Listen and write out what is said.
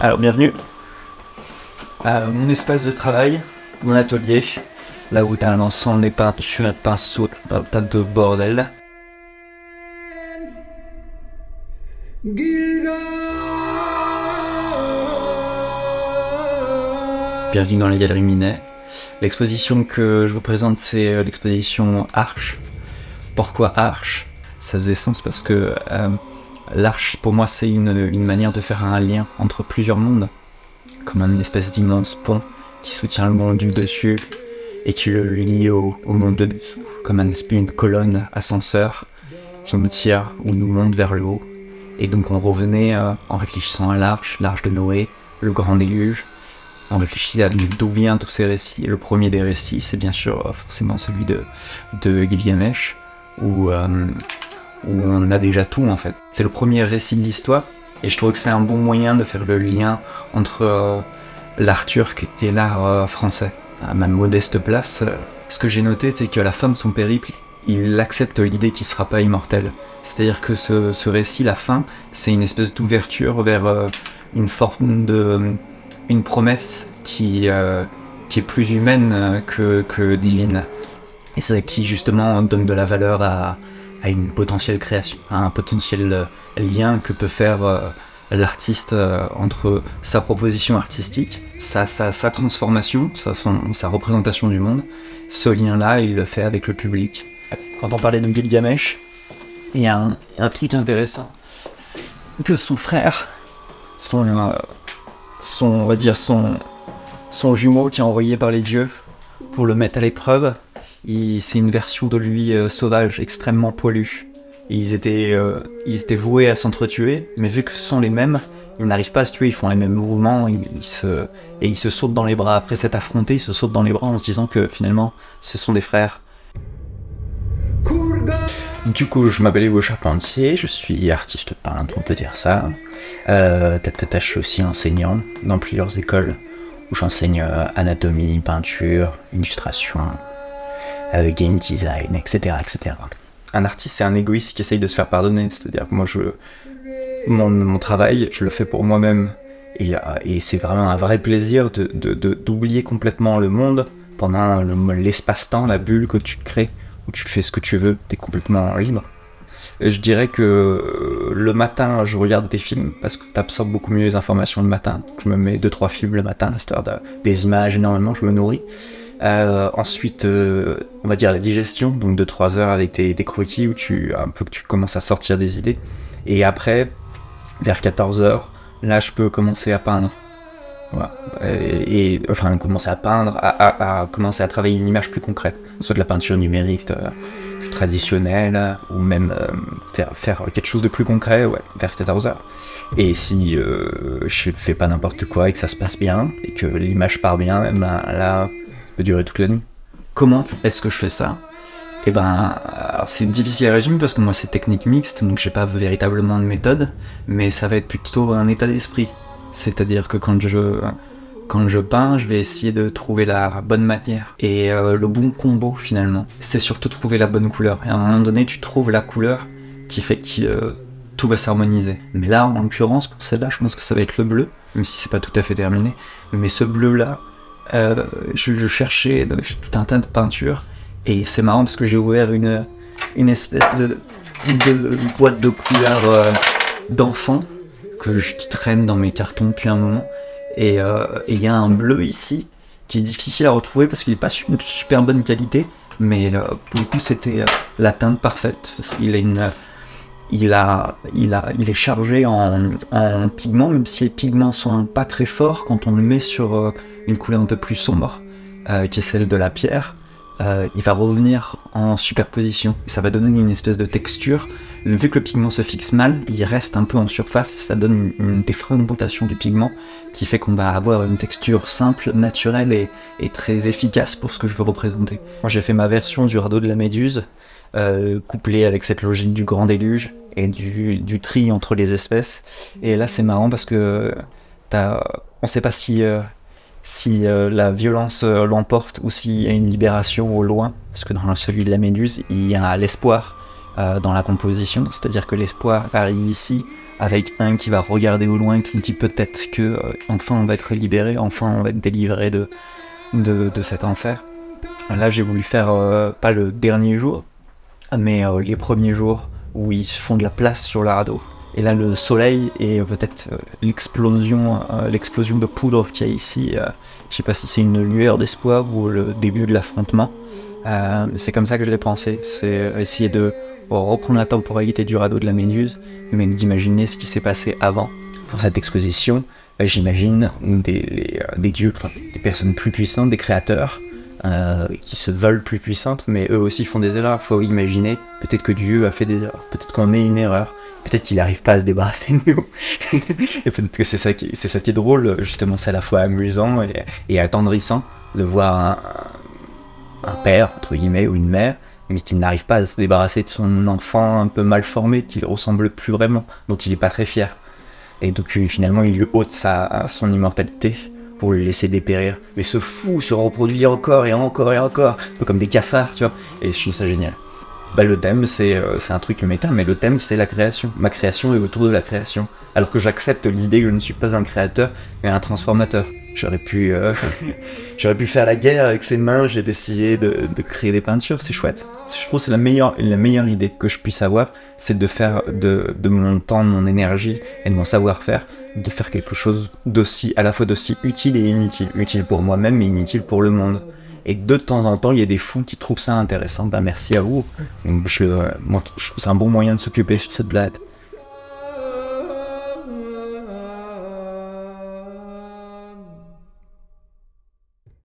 Alors bienvenue à mon espace de travail, mon atelier, là où t'as l'ensemble des peintures, de pinceaux, un tas de bordel. Bienvenue dans les Galeries Minet. L'exposition que je vous présente, c'est l'exposition Arche. Pourquoi Arche? Ça faisait sens parce que l'Arche, pour moi, c'est une manière de faire un lien entre plusieurs mondes, comme une espèce d'immense pont qui soutient le monde du dessus et qui le lie au monde de dessous, comme une colonne ascenseur qui nous tire ou nous monte vers le haut. Et donc on revenait en réfléchissant à l'arche de Noé, le grand déluge. On réfléchit à d'où viennent tous ces récits. Et le premier des récits, c'est bien sûr forcément celui de Gilgamesh, où on a déjà tout en fait. C'est le premier récit de l'histoire, et je trouve que c'est un bon moyen de faire le lien entre l'art turc et l'art français. À ma modeste place, ce que j'ai noté, c'est qu'à la fin de son périple, il accepte l'idée qu'il ne sera pas immortel. C'est-à-dire que ce récit, la fin, c'est une espèce d'ouverture vers une forme de... une promesse qui est plus humaine que divine. Et c'est qui justement donne de la valeur à une potentielle création, à un potentiel lien que peut faire l'artiste entre sa proposition artistique, sa transformation, sa représentation du monde. Ce lien-là, il le fait avec le public. Quand on parlait de Gilgamesh, il y a un truc intéressant, c'est que son frère, on va dire son jumeau qui est envoyé par les dieux pour le mettre à l'épreuve, c'est une version de lui sauvage, extrêmement poilu. Ils étaient voués à s'entretuer, mais vu que ce sont les mêmes, ils n'arrivent pas à se tuer, ils font les mêmes mouvements, ils se sautent dans les bras. Après s'être affrontés, ils se sautent dans les bras en se disant que finalement, ce sont des frères. Du coup, je m'appelle Hugo Charpentier, je suis artiste peintre, on peut dire ça. Je suis aussi enseignant dans plusieurs écoles où j'enseigne anatomie, peinture, illustration, game design, etc., etc. Un artiste, c'est un égoïste qui essaye de se faire pardonner, c'est-à-dire que moi, mon travail, je le fais pour moi-même, et c'est vraiment un vrai plaisir d'oublier complètement le monde pendant l'espace-temps, la bulle que tu te crées, où tu fais ce que tu veux, t'es complètement libre. Et je dirais que le matin, je regarde des films parce que t'absorbes beaucoup mieux les informations le matin. Je me mets 2-3 films le matin, histoire des images énormément, je me nourris. Ensuite, on va dire la digestion, donc 2-3 heures avec des croquis où tu commences à sortir des idées. Et après, vers 14 heures, là je peux commencer à peindre. Voilà. Enfin, commencer à peindre, à commencer à travailler une image plus concrète, soit de la peinture numérique plus traditionnelle, ou même faire quelque chose de plus concret, ouais, vers 14 heures. Et si je fais pas n'importe quoi et que ça se passe bien, et que l'image part bien, ben là, ça peut durer toute la nuit. Comment est-ce que je fais ça? Eh ben, c'est difficile à résumer parce que moi c'est technique mixte, donc j'ai pas véritablement de méthode, mais ça va être plutôt un état d'esprit. C'est-à-dire que quand je peins, je vais essayer de trouver la bonne matière et le bon combo finalement. C'est surtout trouver la bonne couleur. Et à un moment donné, tu trouves la couleur qui fait que tout va s'harmoniser. Mais là, en l'occurrence, pour celle-là, je pense que ça va être le bleu, même si c'est pas tout à fait terminé. Mais ce bleu-là, je cherchais tout un tas de peintures et c'est marrant parce que j'ai ouvert une espèce de boîte de couleurs d'enfant qui traîne dans mes cartons depuis un moment, et il y a un bleu ici qui est difficile à retrouver parce qu'il n'est pas de super bonne qualité, mais pour le coup c'était la teinte parfaite parce qu'il il est chargé en pigments, même si les pigments sont pas très forts quand on le met sur une couleur un peu plus sombre, qui est celle de la pierre. Il va revenir en superposition et ça va donner une espèce de texture. Vu que le pigment se fixe mal, il reste un peu en surface, ça donne une défragmentation du pigment qui fait qu'on va avoir une texture simple, naturelle et très efficace pour ce que je veux représenter. Moi j'ai fait ma version du radeau de la Méduse, couplée avec cette logique du grand déluge et du tri entre les espèces. Et là c'est marrant parce que on sait pas si la violence l'emporte ou s'il y a une libération au loin, parce que dans celui de la Méduse, il y a l'espoir dans la composition, c'est-à-dire que l'espoir arrive ici avec un qui va regarder au loin, qui dit peut-être que enfin on va être libéré, enfin on va être délivré de cet enfer. Là j'ai voulu faire pas le dernier jour, mais les premiers jours où ils font de la place sur le radeau. Et là le soleil et peut-être l'explosion de poudre qu'il y a ici, je sais pas si c'est une lueur d'espoir ou le début de l'affrontement. C'est comme ça que je l'ai pensé, c'est essayer de reprendre la temporalité du radeau de la Méduse, mais d'imaginer ce qui s'est passé avant. Pour cette exposition, j'imagine des dieux, des personnes plus puissantes, des créateurs, qui se veulent plus puissantes, mais eux aussi font des erreurs. Faut imaginer, peut-être que Dieu a fait des erreurs, peut-être qu'on est une erreur, peut-être qu'il n'arrive pas à se débarrasser de nous. Et peut-être que c'est ça qui est drôle, justement, c'est à la fois amusant et attendrissant de voir un père, entre guillemets, ou une mère, mais qui n'arrive pas à se débarrasser de son enfant un peu mal formé, qui ne ressemble plus vraiment, dont il n'est pas très fier. Et donc finalement il lui ôte son immortalité pour le laisser dépérir. Mais ce fou se reproduit encore et encore et encore, un peu comme des cafards, tu vois. Et je trouve ça génial. Le thème c'est un truc méta, mais le thème c'est la création. Ma création est autour de la création. Alors que j'accepte l'idée que je ne suis pas un créateur, mais un transformateur. J'aurais pu faire la guerre avec ses mains, j'ai décidé de créer des peintures, c'est chouette. Je trouve que c'est la meilleure idée que je puisse avoir, c'est de faire de mon temps, de mon énergie et de mon savoir-faire, de faire quelque chose à la fois d'aussi utile et inutile. Utile pour moi-même et inutile pour le monde. Et de temps en temps, il y a des fous qui trouvent ça intéressant, merci à vous. Moi, je trouve que c'est un bon moyen de s'occuper de cette blague.